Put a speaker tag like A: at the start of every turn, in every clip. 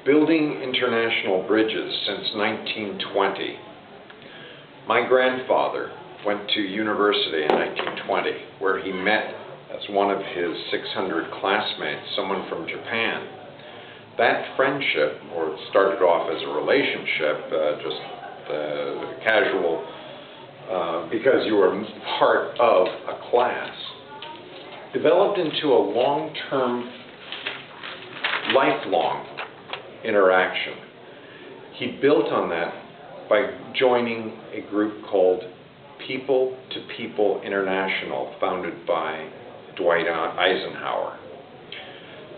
A: Building international bridges since 1920. My grandfather went to university in 1920, where he met as one of his 600 classmates, someone from Japan. That friendship, or it started off as a relationship, just casual, because you were part of a class, developed into a long-term, lifelong interaction. He built on that by joining a group called People to People International, founded by Dwight Eisenhower.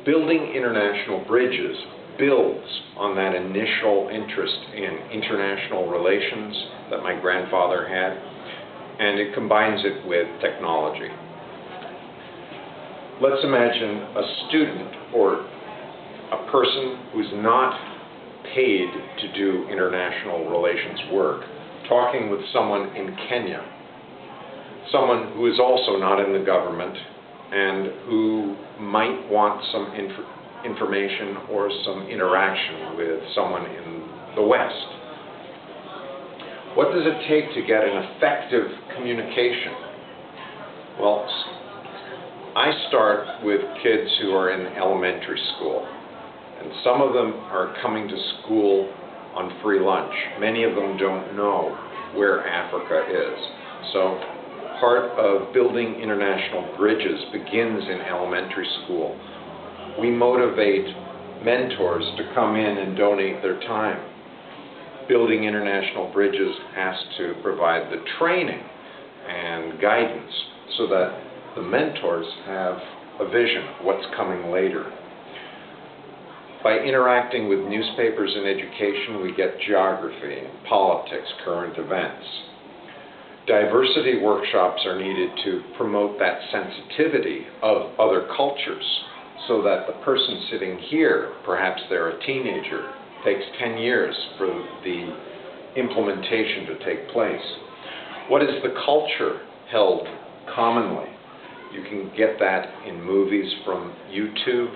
A: Building international bridges builds on that initial interest in international relations that my grandfather had, and it combines it with technology. Let's imagine a student or a person who's not paid to do international relations work talking with someone in Kenya, someone who is also not in the government and who might want some information or some interaction with someone in the West. What does it take to get an effective communication? Well, I start with kids who are in elementary school, and some of them are coming to school on free lunch. Many of them don't know where Africa is. So part of building international bridges begins in elementary school. We motivate mentors to come in and donate their time. Building international bridges has to provide the training and guidance so that the mentors have a vision of what's coming later. By interacting with newspapers and education, we get geography, politics, current events. Diversity workshops are needed to promote that sensitivity of other cultures so that the person sitting here, perhaps they're a teenager, takes 10 years for the implementation to take place. What is the culture held commonly? You can get that in movies from YouTube,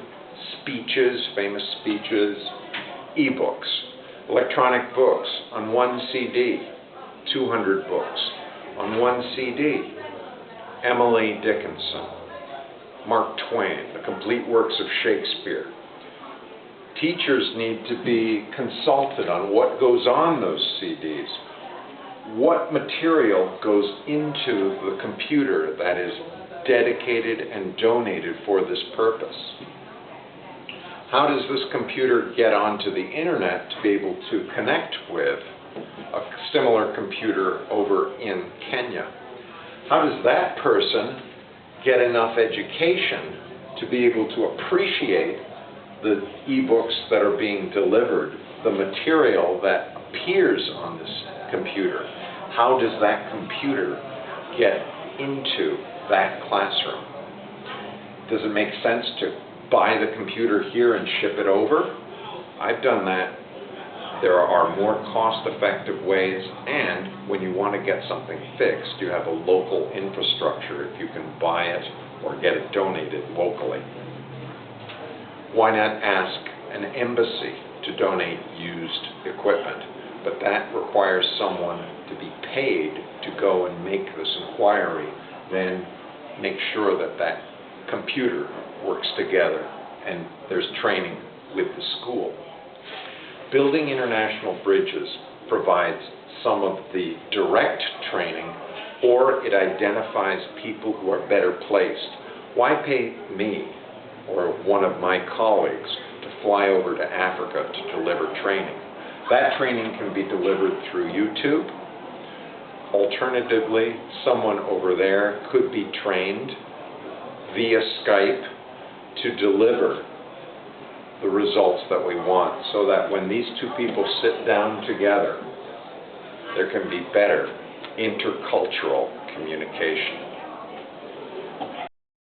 A: speeches, famous speeches, ebooks, electronic books on one CD, 200 books on one CD, Emily Dickinson, Mark Twain, the complete works of Shakespeare. Teachers need to be consulted on what goes on those CDs. What material goes into the computer that is dedicated and donated for this purpose? How does this computer get onto the internet to be able to connect with a similar computer over in Kenya? How does that person get enough education to be able to appreciate the ebooks that are being delivered, the material that appears on this computer? How does that computer get into that classroom? Does it make sense to buy the computer here and ship it over? I've done that. There are more cost-effective ways, and when you want to get something fixed, you have a local infrastructure if you can buy it or get it donated locally. Why not ask an embassy to donate used equipment? But that requires someone to be paid to go and make this inquiry, then make sure that that computer works together and there's training with the school. Building international bridges provides some of the direct training, or it identifies people who are better placed. Why pay me or one of my colleagues to fly over to Africa to deliver training? That training can be delivered through YouTube. Alternatively, someone over there could be trained via Skype to deliver the results that we want, so that when these two people sit down together, there can be better intercultural communication.